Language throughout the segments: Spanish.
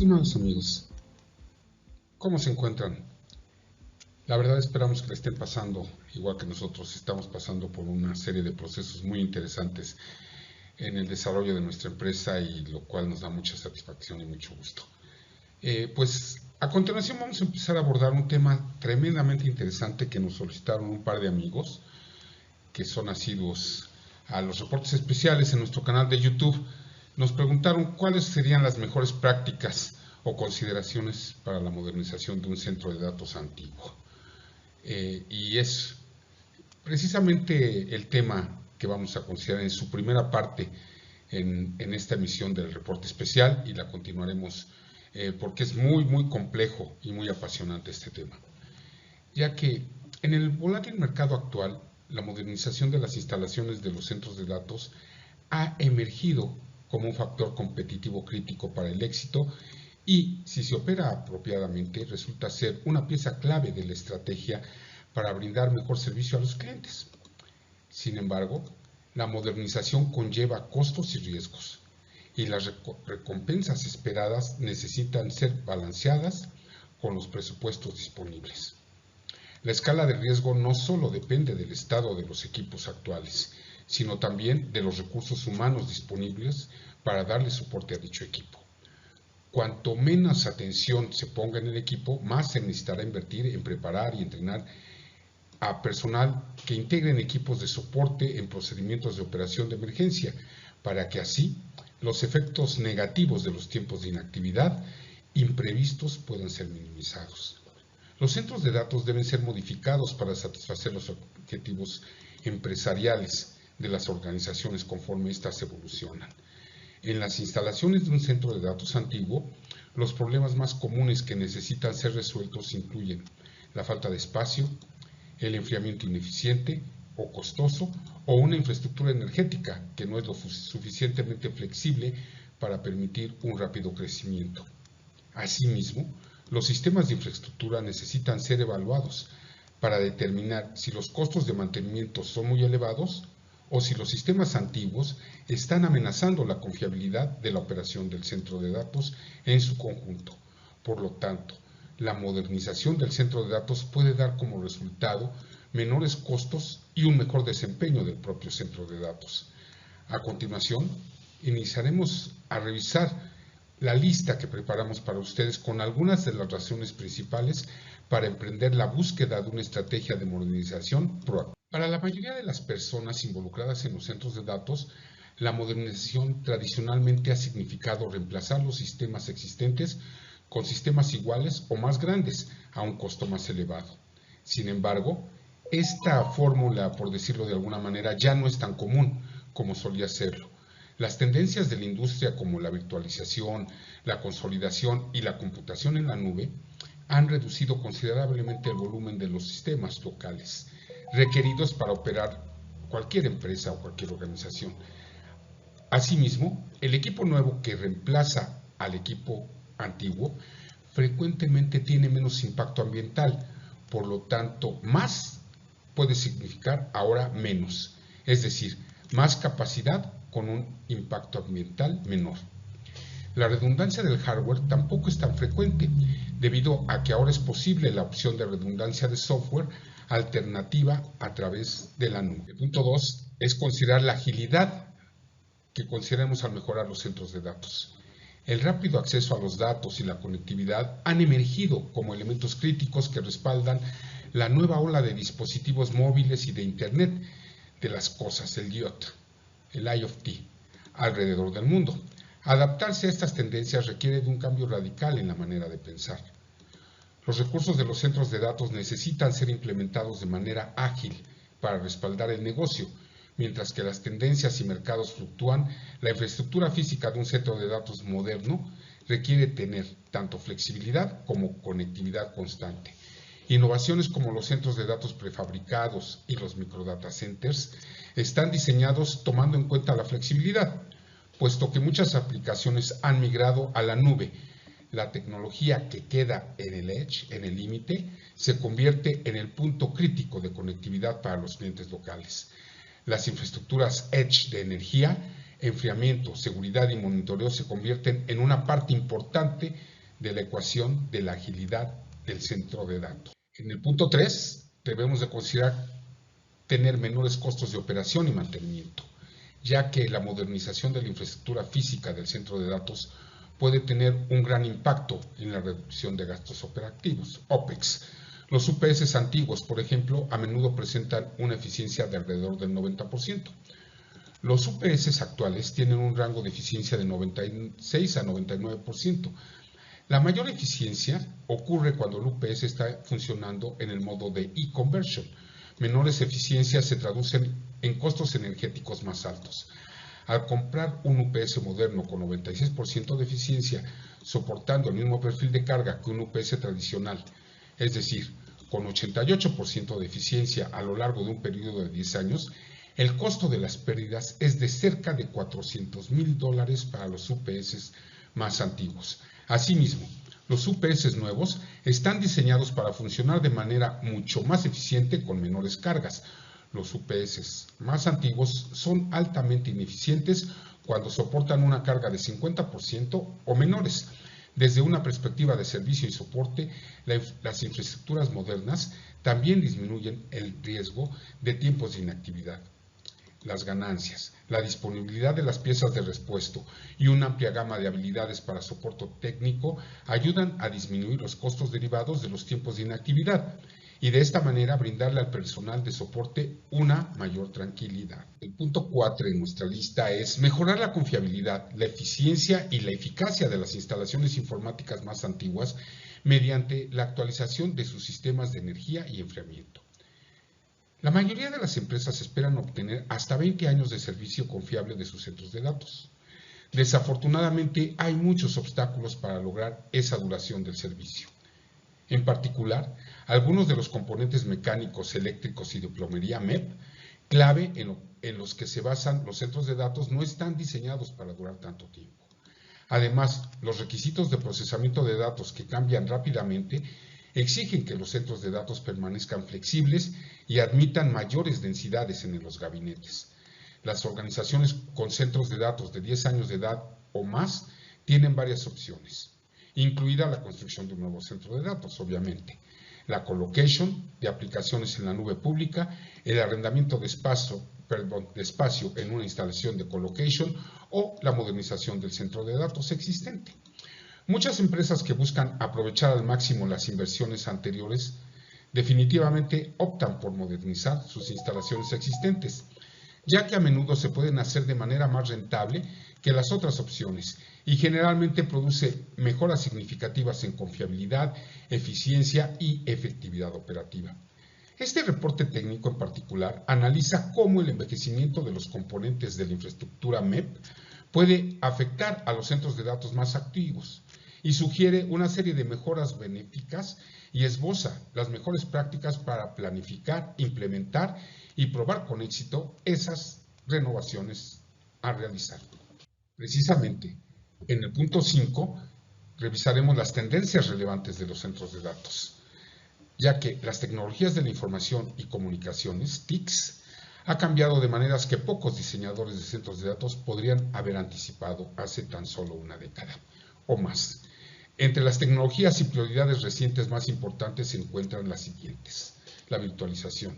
Estimados amigos, ¿cómo se encuentran? La verdad esperamos que le estén pasando igual que nosotros. Estamos pasando por una serie de procesos muy interesantes en el desarrollo de nuestra empresa y lo cual nos da mucha satisfacción y mucho gusto. Pues a continuación vamos a empezar a abordar un tema tremendamente interesante que nos solicitaron un par de amigos que son asiduos a los reportes especiales en nuestro canal de YouTube. Nos preguntaron cuáles serían las mejores prácticas o consideraciones para la modernización de un centro de datos antiguo. Y es precisamente el tema que vamos a considerar en su primera parte en esta emisión del reporte especial, y la continuaremos porque es muy complejo y muy apasionante este tema, ya que en el volátil mercado actual la modernización de las instalaciones de los centros de datos ha emergido como un factor competitivo crítico para el éxito y, si se opera apropiadamente, resulta ser una pieza clave de la estrategia para brindar mejor servicio a los clientes. Sin embargo, la modernización conlleva costos y riesgos, y las recompensas esperadas necesitan ser balanceadas con los presupuestos disponibles. La escala de riesgo no solo depende del estado de los equipos actuales, sino también de los recursos humanos disponibles para darle soporte a dicho equipo. Cuanto menos atención se ponga en el equipo, más se necesitará invertir en preparar y entrenar a personal que integren equipos de soporte en procedimientos de operación de emergencia, para que así los efectos negativos de los tiempos de inactividad imprevistos puedan ser minimizados. Los centros de datos deben ser modificados para satisfacer los objetivos empresariales de las organizaciones conforme éstas evolucionan. En las instalaciones de un centro de datos antiguo, los problemas más comunes que necesitan ser resueltos incluyen la falta de espacio, el enfriamiento ineficiente o costoso, o una infraestructura energética que no es lo suficientemente flexible para permitir un rápido crecimiento. Asimismo, los sistemas de infraestructura necesitan ser evaluados para determinar si los costos de mantenimiento son muy elevados o si los sistemas antiguos están amenazando la confiabilidad de la operación del centro de datos en su conjunto. Por lo tanto, la modernización del centro de datos puede dar como resultado menores costos y un mejor desempeño del propio centro de datos. A continuación, iniciaremos a revisar la lista que preparamos para ustedes con algunas de las razones principales para emprender la búsqueda de una estrategia de modernización proactiva. Para la mayoría de las personas involucradas en los centros de datos, la modernización tradicionalmente ha significado reemplazar los sistemas existentes con sistemas iguales o más grandes a un costo más elevado. Sin embargo, esta fórmula, por decirlo de alguna manera, ya no es tan común como solía serlo. Las tendencias de la industria como la virtualización, la consolidación y la computación en la nube han reducido considerablemente el volumen de los sistemas locales requeridos para operar cualquier empresa o cualquier organización. Asimismo, el equipo nuevo que reemplaza al equipo antiguo frecuentemente tiene menos impacto ambiental, por lo tanto, más puede significar ahora menos, es decir, más capacidad con un impacto ambiental menor. La redundancia del hardware tampoco es tan frecuente, debido a que ahora es posible la opción de redundancia de software alternativa a través de la nube. El punto 2 es considerar la agilidad que consideramos al mejorar los centros de datos. El rápido acceso a los datos y la conectividad han emergido como elementos críticos que respaldan la nueva ola de dispositivos móviles y de Internet de las cosas, el IoT, alrededor del mundo. Adaptarse a estas tendencias requiere de un cambio radical en la manera de pensar. Los recursos de los centros de datos necesitan ser implementados de manera ágil para respaldar el negocio. Mientras que las tendencias y mercados fluctúan, la infraestructura física de un centro de datos moderno requiere tener tanto flexibilidad como conectividad constante. Innovaciones como los centros de datos prefabricados y los microdata centers están diseñados tomando en cuenta la flexibilidad, puesto que muchas aplicaciones han migrado a la nube. La tecnología que queda en el edge, en el límite, se convierte en el punto crítico de conectividad para los clientes locales. Las infraestructuras edge de energía enfriamiento, seguridad y monitoreo se convierten en una parte importante de la ecuación de la agilidad del centro de datos. En el punto 3, debemos de considerar tener menores costos de operación y mantenimiento, ya que la modernización de la infraestructura física del centro de datos puede tener un gran impacto en la reducción de gastos operativos, OPEX. Los UPS antiguos, por ejemplo, a menudo presentan una eficiencia de alrededor del 90%. Los UPS actuales tienen un rango de eficiencia de 96 a 99%. La mayor eficiencia ocurre cuando el UPS está funcionando en el modo de e-conversion. Menores eficiencias se traducen en costos energéticos más altos. Al comprar un UPS moderno con 96% de eficiencia, soportando el mismo perfil de carga que un UPS tradicional, es decir, con 88% de eficiencia a lo largo de un periodo de 10 años, el costo de las pérdidas es de cerca de $400,000 para los UPS más antiguos. Asimismo, los UPS nuevos están diseñados para funcionar de manera mucho más eficiente con menores cargas. Los UPS más antiguos son altamente ineficientes cuando soportan una carga de 50% o menores. Desde una perspectiva de servicio y soporte, las infraestructuras modernas también disminuyen el riesgo de tiempos de inactividad. Las ganancias, la disponibilidad de las piezas de repuesto y una amplia gama de habilidades para soporte técnico ayudan a disminuir los costos derivados de los tiempos de inactividad y de esta manera brindarle al personal de soporte una mayor tranquilidad. El punto 4 en nuestra lista es mejorar la confiabilidad, la eficiencia y la eficacia de las instalaciones informáticas más antiguas mediante la actualización de sus sistemas de energía y enfriamiento. La mayoría de las empresas esperan obtener hasta 20 años de servicio confiable de sus centros de datos. Desafortunadamente, hay muchos obstáculos para lograr esa duración del servicio. En particular, algunos de los componentes mecánicos, eléctricos y de plomería MEP, clave en los que se basan los centros de datos, no están diseñados para durar tanto tiempo. Además, los requisitos de procesamiento de datos que cambian rápidamente exigen que los centros de datos permanezcan flexibles y admitan mayores densidades en los gabinetes. Las organizaciones con centros de datos de 10 años de edad o más tienen varias opciones, incluida la construcción de un nuevo centro de datos, obviamente, la colocation de aplicaciones en la nube pública, el arrendamiento de espacio en una instalación de colocation o la modernización del centro de datos existente. Muchas empresas que buscan aprovechar al máximo las inversiones anteriores definitivamente optan por modernizar sus instalaciones existentes, ya que a menudo se pueden hacer de manera más rentable que las otras opciones y generalmente produce mejoras significativas en confiabilidad, eficiencia y efectividad operativa. Este reporte técnico en particular analiza cómo el envejecimiento de los componentes de la infraestructura MEP puede afectar a los centros de datos más activos y sugiere una serie de mejoras benéficas y esboza las mejores prácticas para planificar, implementar y probar con éxito esas renovaciones a realizar. Precisamente, en el punto 5, revisaremos las tendencias relevantes de los centros de datos, ya que las tecnologías de la información y comunicaciones, TICs, ha cambiado de maneras que pocos diseñadores de centros de datos podrían haber anticipado hace tan solo una década o más. Entre las tecnologías y prioridades recientes más importantes se encuentran las siguientes. La virtualización,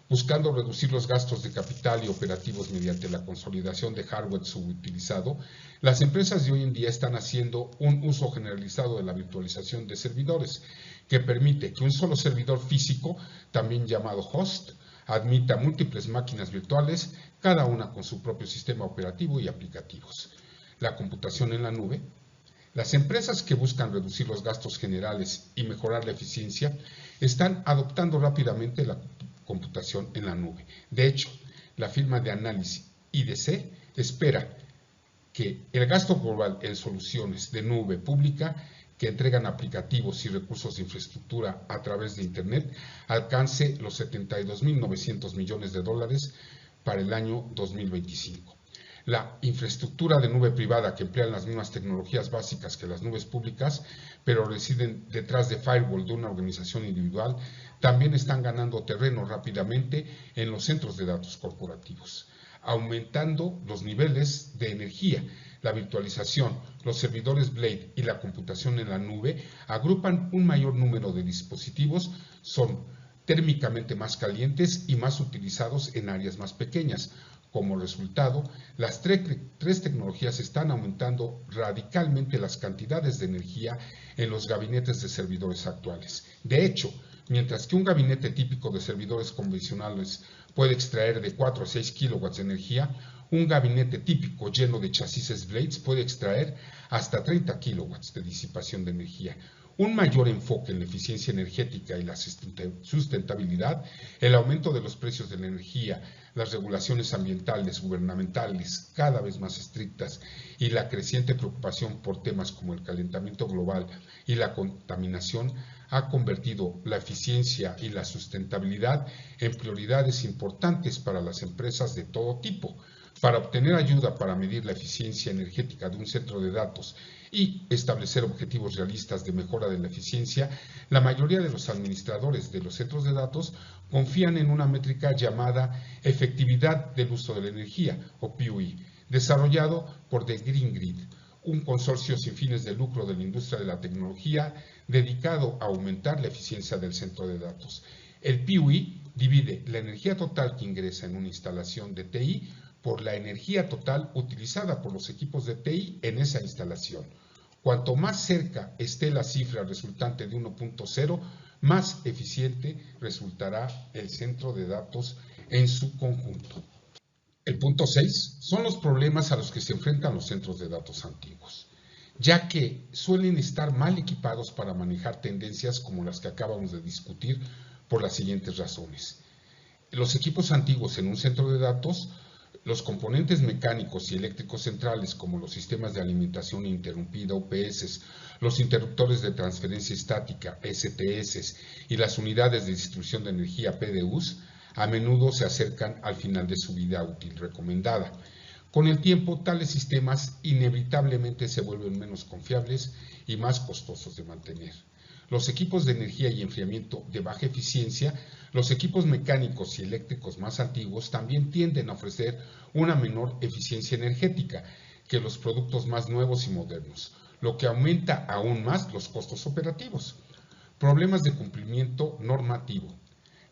buscando reducir los gastos de capital y operativos mediante la consolidación de hardware subutilizado. Las empresas de hoy en día están haciendo un uso generalizado de la virtualización de servidores, que permite que un solo servidor físico, también llamado host, admita múltiples máquinas virtuales, cada una con su propio sistema operativo y aplicativos. La computación en la nube. Las empresas que buscan reducir los gastos generales y mejorar la eficiencia están adoptando rápidamente la computación en la nube. De hecho, la firma de análisis IDC espera que el gasto global en soluciones de nube pública que entregan aplicativos y recursos de infraestructura a través de Internet alcance los $72.900 millones para el año 2025. La infraestructura de nube privada que emplean las mismas tecnologías básicas que las nubes públicas, pero residen detrás de firewall de una organización individual, también están ganando terreno rápidamente en los centros de datos corporativos. aumentando los niveles de energía. La virtualización, los servidores Blade y la computación en la nube agrupan un mayor número de dispositivos, son térmicamente más calientes y más utilizados en áreas más pequeñas. Como resultado, las tres tecnologías están aumentando radicalmente las cantidades de energía en los gabinetes de servidores actuales. De hecho, mientras que un gabinete típico de servidores convencionales puede extraer de 4 a 6 kilowatts de energía, un gabinete típico lleno de chasis Blades puede extraer hasta 30 kilowatts de disipación de energía. Un mayor enfoque en la eficiencia energética y la sustentabilidad, el aumento de los precios de la energía, las regulaciones ambientales gubernamentales cada vez más estrictas y la creciente preocupación por temas como el calentamiento global y la contaminación ha convertido la eficiencia y la sustentabilidad en prioridades importantes para las empresas de todo tipo. Para obtener ayuda para medir la eficiencia energética de un centro de datos y establecer objetivos realistas de mejora de la eficiencia, la mayoría de los administradores de los centros de datos confían en una métrica llamada efectividad del uso de la energía, o PUE, desarrollado por The Green Grid, un consorcio sin fines de lucro de la industria de la tecnología dedicado a aumentar la eficiencia del centro de datos. El PUE divide la energía total que ingresa en una instalación de TI por la energía total utilizada por los equipos de TI en esa instalación. Cuanto más cerca esté la cifra resultante de 1.0, más eficiente resultará el centro de datos en su conjunto. El punto 6 son los problemas a los que se enfrentan los centros de datos antiguos, ya que suelen estar mal equipados para manejar tendencias como las que acabamos de discutir por las siguientes razones. Los equipos antiguos en un centro de datos, los componentes mecánicos y eléctricos centrales como los sistemas de alimentación ininterrumpida UPS, los interruptores de transferencia estática STS y las unidades de distribución de energía PDUs a menudo se acercan al final de su vida útil recomendada. Con el tiempo, tales sistemas inevitablemente se vuelven menos confiables y más costosos de mantener. Los equipos de energía y enfriamiento de baja eficiencia, los equipos mecánicos y eléctricos más antiguos también tienden a ofrecer una menor eficiencia energética que los productos más nuevos y modernos, lo que aumenta aún más los costos operativos. Problemas de cumplimiento normativo.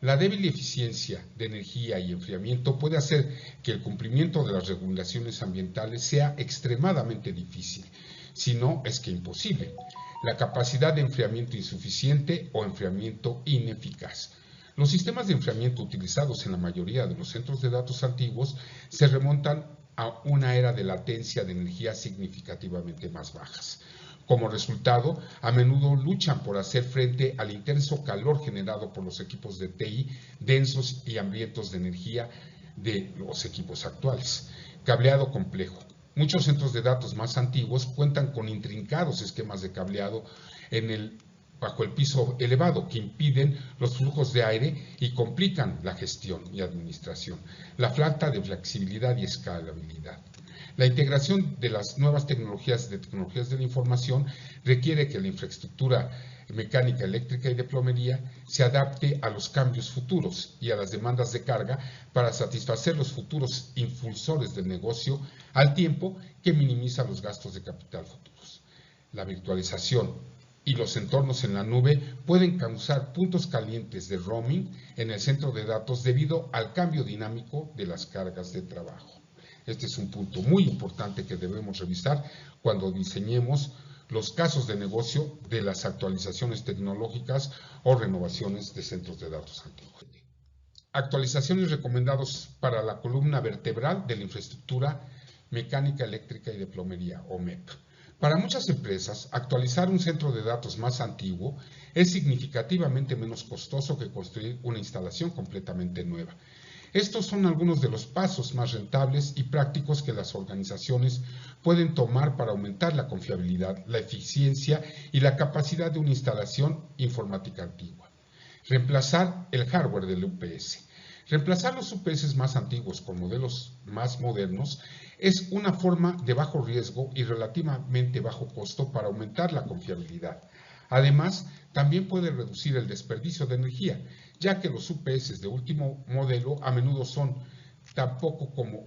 La débil eficiencia de energía y enfriamiento puede hacer que el cumplimiento de las regulaciones ambientales sea extremadamente difícil, si no es que imposible. La capacidad de enfriamiento insuficiente o enfriamiento ineficaz. Los sistemas de enfriamiento utilizados en la mayoría de los centros de datos antiguos se remontan a una era de latencia de energía significativamente más bajas. Como resultado, a menudo luchan por hacer frente al intenso calor generado por los equipos de TI densos y hambrientos de energía de los equipos actuales. Cableado complejo. Muchos centros de datos más antiguos cuentan con intrincados esquemas de cableado bajo el piso elevado que impiden los flujos de aire y complican la gestión y administración. La falta de flexibilidad y escalabilidad. La integración de las nuevas tecnologías de la información requiere que la infraestructura mecánica, eléctrica y de plomería se adapte a los cambios futuros y a las demandas de carga para satisfacer los futuros impulsores del negocio al tiempo que minimiza los gastos de capital futuros. La virtualización y los entornos en la nube pueden causar puntos calientes de roaming en el centro de datos debido al cambio dinámico de las cargas de trabajo. Este es un punto muy importante que debemos revisar cuando diseñemos los casos de negocio de las actualizaciones tecnológicas o renovaciones de centros de datos antiguos. Actualizaciones recomendadas para la columna vertebral de la infraestructura mecánica, eléctrica y de plomería, o MEP. Para muchas empresas, actualizar un centro de datos más antiguo es significativamente menos costoso que construir una instalación completamente nueva. Estos son algunos de los pasos más rentables y prácticos que las organizaciones pueden tomar para aumentar la confiabilidad, la eficiencia y la capacidad de una instalación informática antigua. Reemplazar el hardware del UPS. Reemplazar los UPS más antiguos con modelos más modernos es una forma de bajo riesgo y relativamente bajo costo para aumentar la confiabilidad. Además, también puede reducir el desperdicio de energía, ya que los UPS de último modelo a menudo son tampoco como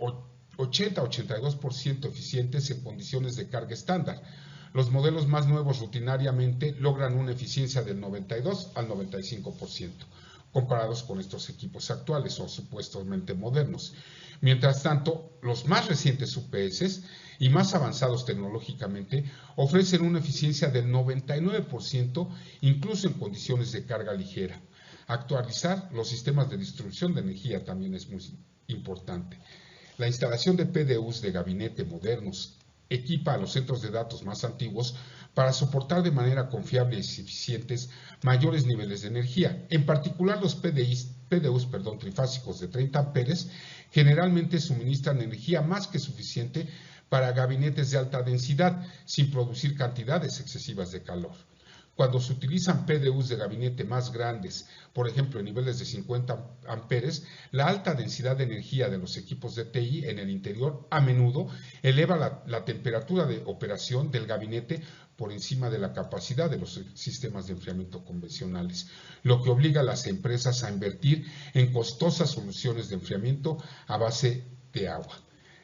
80-82% eficientes en condiciones de carga estándar. Los modelos más nuevos rutinariamente logran una eficiencia del 92 al 95%, comparados con estos equipos actuales o supuestamente modernos. Mientras tanto, los más recientes UPS y más avanzados tecnológicamente ofrecen una eficiencia del 99%, incluso en condiciones de carga ligera. Actualizar los sistemas de distribución de energía también es muy importante. La instalación de PDUs de gabinete modernos equipa a los centros de datos más antiguos para soportar de manera confiable y eficientes mayores niveles de energía. En particular, los PDUs trifásicos de 30 amperes generalmente suministran energía más que suficiente para gabinetes de alta densidad, sin producir cantidades excesivas de calor. Cuando se utilizan PDUs de gabinete más grandes, por ejemplo en niveles de 50 amperes, la alta densidad de energía de los equipos de TI en el interior a menudo eleva la temperatura de operación del gabinete por encima de la capacidad de los sistemas de enfriamiento convencionales, lo que obliga a las empresas a invertir en costosas soluciones de enfriamiento a base de agua.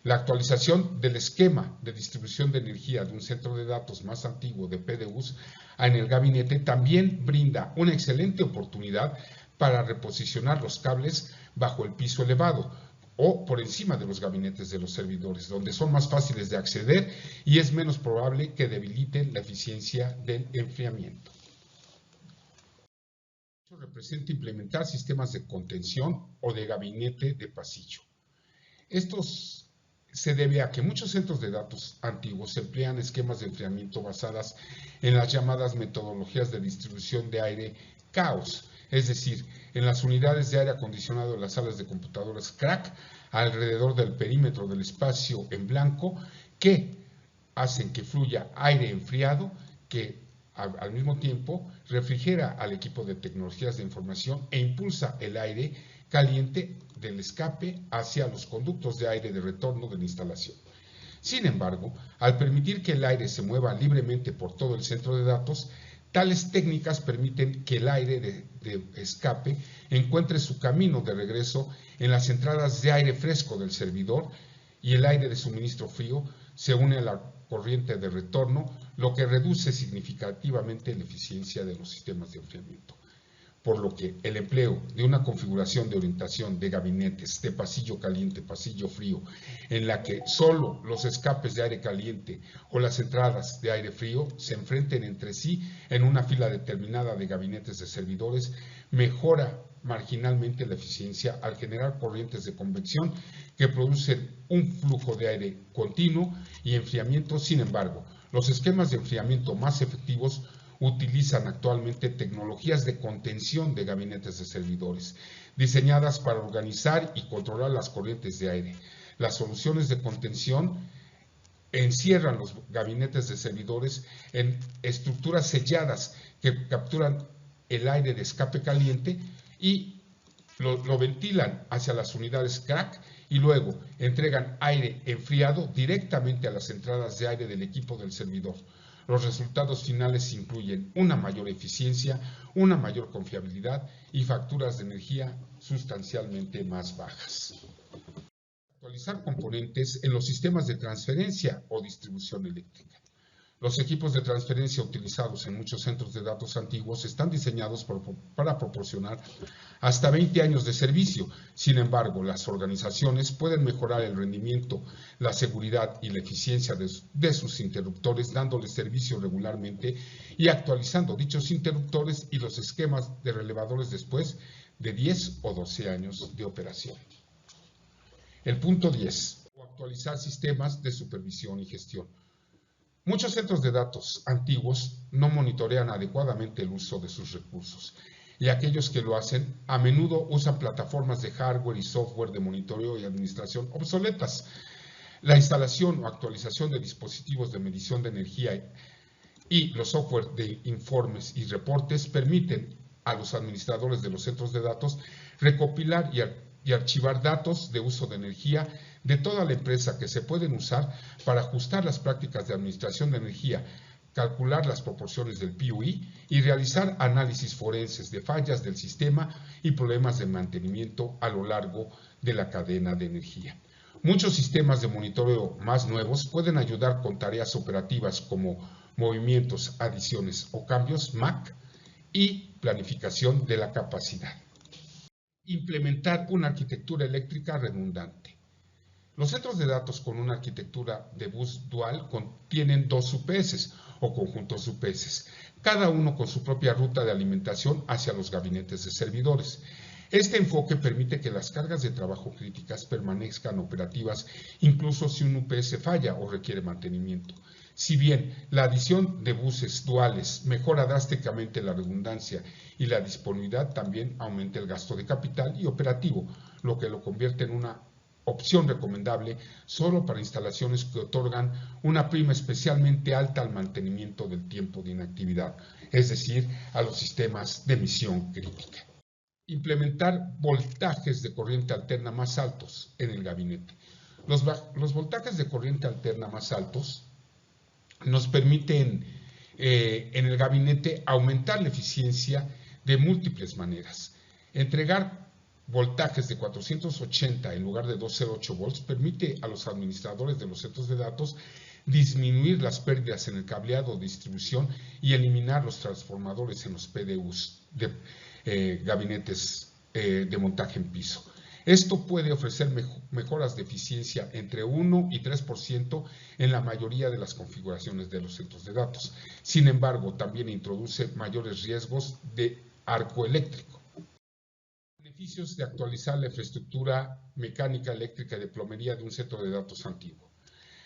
La actualización del esquema de distribución de energía de un centro de datos más antiguo de PDUs en el gabinete también brinda una excelente oportunidad para reposicionar los cables bajo el piso elevado o por encima de los gabinetes de los servidores, donde son más fáciles de acceder y es menos probable que debiliten la eficiencia del enfriamiento. Esto representa implementar sistemas de contención o de gabinete de pasillo. Estos se debe a que muchos centros de datos antiguos emplean esquemas de enfriamiento basadas en las llamadas metodologías de distribución de aire CAOS, es decir, en las unidades de aire acondicionado de las salas de computadoras CRAC alrededor del perímetro del espacio en blanco que hacen que fluya aire enfriado que al mismo tiempo refrigera al equipo de tecnologías de información e impulsa el aire caliente del escape hacia los conductos de aire de retorno de la instalación. Sin embargo, al permitir que el aire se mueva libremente por todo el centro de datos, tales técnicas permiten que el aire de escape encuentre su camino de regreso en las entradas de aire fresco del servidor y el aire de suministro frío se une a la corriente de retorno, lo que reduce significativamente la eficiencia de los sistemas de enfriamiento. Por lo que el empleo de una configuración de orientación de gabinetes de pasillo caliente, pasillo frío, en la que solo los escapes de aire caliente o las entradas de aire frío se enfrenten entre sí en una fila determinada de gabinetes de servidores, mejora marginalmente la eficiencia al generar corrientes de convección que producen un flujo de aire continuo y enfriamiento. Sin embargo, los esquemas de enfriamiento más efectivos utilizan actualmente tecnologías de contención de gabinetes de servidores, diseñadas para organizar y controlar las corrientes de aire. Las soluciones de contención encierran los gabinetes de servidores en estructuras selladas que capturan el aire de escape caliente y lo ventilan hacia las unidades CRAC y luego entregan aire enfriado directamente a las entradas de aire del equipo del servidor. Los resultados finales incluyen una mayor eficiencia, una mayor confiabilidad y facturas de energía sustancialmente más bajas. Actualizar componentes en los sistemas de transferencia o distribución eléctrica. Los equipos de transferencia utilizados en muchos centros de datos antiguos están diseñados para proporcionar hasta 20 años de servicio. Sin embargo, las organizaciones pueden mejorar el rendimiento, la seguridad y la eficiencia de sus interruptores, dándoles servicio regularmente y actualizando dichos interruptores y los esquemas de relevadores después de 10 o 12 años de operación. El punto 10. Actualizar sistemas de supervisión y gestión. Muchos centros de datos antiguos no monitorean adecuadamente el uso de sus recursos y aquellos que lo hacen a menudo usan plataformas de hardware y software de monitoreo y administración obsoletas. La instalación o actualización de dispositivos de medición de energía y los software de informes y reportes permiten a los administradores de los centros de datos recopilar y archivar datos de uso de energía de toda la empresa que se pueden usar para ajustar las prácticas de administración de energía calcular las proporciones del PUI y realizar análisis forenses de fallas del sistema y problemas de mantenimiento a lo largo de la cadena de energía. Muchos sistemas de monitoreo más nuevos pueden ayudar con tareas operativas como movimientos, adiciones o cambios MAC y planificación de la capacidad. Implementar una arquitectura eléctrica redundante. Los centros de datos con una arquitectura de bus dual contienen dos UPS o conjuntos de UPS, cada uno con su propia ruta de alimentación hacia los gabinetes de servidores. Este enfoque permite que las cargas de trabajo críticas permanezcan operativas incluso si un UPS falla o requiere mantenimiento. Si bien la adición de buses duales mejora drásticamente la redundancia y la disponibilidad, también aumenta el gasto de capital y operativo, lo que lo convierte en una opción recomendable solo para instalaciones que otorgan una prima especialmente alta al mantenimiento del tiempo de inactividad, es decir, a los sistemas de misión crítica. Implementar voltajes de corriente alterna más altos en el gabinete. Los voltajes de corriente alterna más altos nos permiten en el gabinete aumentar la eficiencia de múltiples maneras. Entregar voltajes de 480 en lugar de 208 volts permite a los administradores de los centros de datos disminuir las pérdidas en el cableado de distribución y eliminar los transformadores en los PDUs de gabinetes de montaje en piso. Esto puede ofrecer mejoras de eficiencia entre 1 y 3% en la mayoría de las configuraciones de los centros de datos. Sin embargo, también introduce mayores riesgos de arco eléctrico. Beneficios de actualizar la infraestructura mecánica, eléctrica y de plomería de un centro de datos antiguo.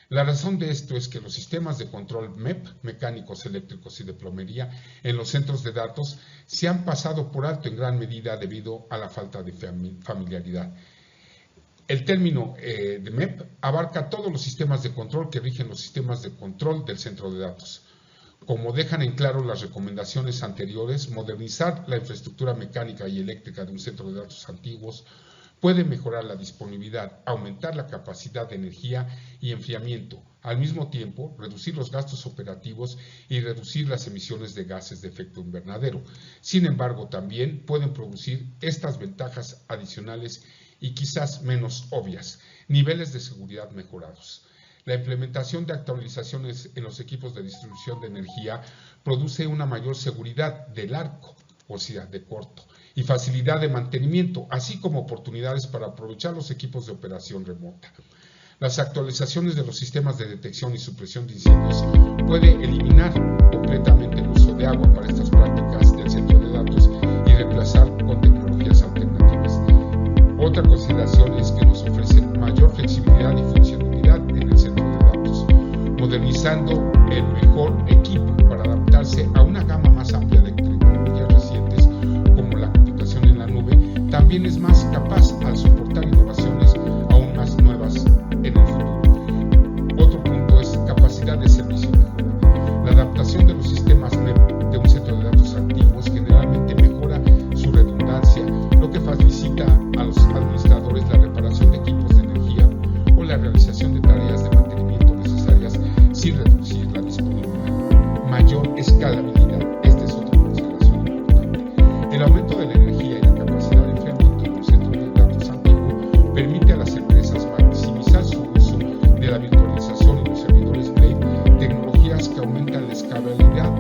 La razón de esto es que los sistemas de control MEP, mecánicos, eléctricos y de plomería, en los centros de datos se han pasado por alto en gran medida debido a la falta de familiaridad. El término de MEP abarca todos los sistemas de control que rigen los sistemas de control del centro de datos. Como dejan en claro las recomendaciones anteriores, modernizar la infraestructura mecánica y eléctrica de un centro de datos antiguos puede mejorar la disponibilidad, aumentar la capacidad de energía y enfriamiento, al mismo tiempo reducir los gastos operativos y reducir las emisiones de gases de efecto invernadero. Sin embargo, también pueden producir estas ventajas adicionales y quizás menos obvias, niveles de seguridad mejorados. La implementación de actualizaciones en los equipos de distribución de energía produce una mayor seguridad del arco, o sea, de corto, y facilidad de mantenimiento, así como oportunidades para aprovechar los equipos de operación remota. Las actualizaciones de los sistemas de detección y supresión de incendios puede eliminar completamente el uso de agua para estas prácticas del centro de datos y reemplazar con tecnologías alternativas. Otra consideración es que nos ofrece mayor flexibilidad y funcionalidad en el centro de datos, modernizando el mejor equipo para adaptarse a una gama más amplia de tecnologías recientes como la computación en la nube. También es más capaz al soportar innovaciones aún más nuevas en el futuro. Otro punto es capacidad de servicio mejorada. La adaptación de los sistemas MEP de un centro de datos antiguos generalmente mejora su redundancia, lo que facilita a los administradores la reparación de equipos de energía o la realización de tareas de mantenimiento necesarias sin reducir la disponibilidad. Mayor escalabilidad. Esta es otra consideración importante. El aumento de la energía y la capacidad de enfriamiento en un centro de datos antiguo permite a las empresas maximizar su uso de la virtualización y los servidores Blade, tecnologías que aumentan la escalabilidad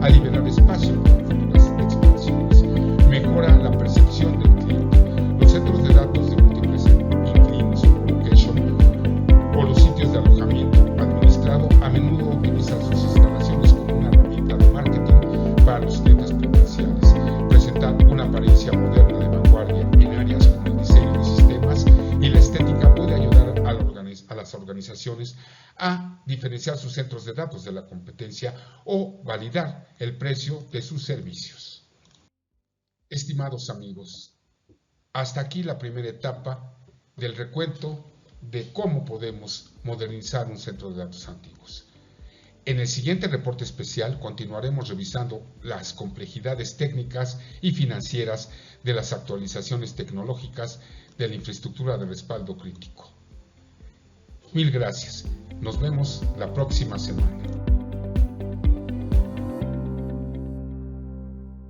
al liberar espacio para futuras expansiones. Mejora la percepción del cliente. Los centros de datos de múltiples inquilinos o colocation o los sitios de alojamiento administrado a menudo utilizan sus instalaciones como una herramienta de marketing para los clientes potenciales. Presentar una apariencia moderna de vanguardia en áreas como el diseño de sistemas y la estética puede ayudar a las organizaciones a diferenciar sus centros de datos de la competencia o validar el precio de sus servicios. Estimados amigos, hasta aquí la primera etapa del recuento de cómo podemos modernizar un centro de datos antiguos. En el siguiente reporte especial continuaremos revisando las complejidades técnicas y financieras de las actualizaciones tecnológicas de la infraestructura de respaldo crítico. Mil gracias. Nos vemos la próxima semana.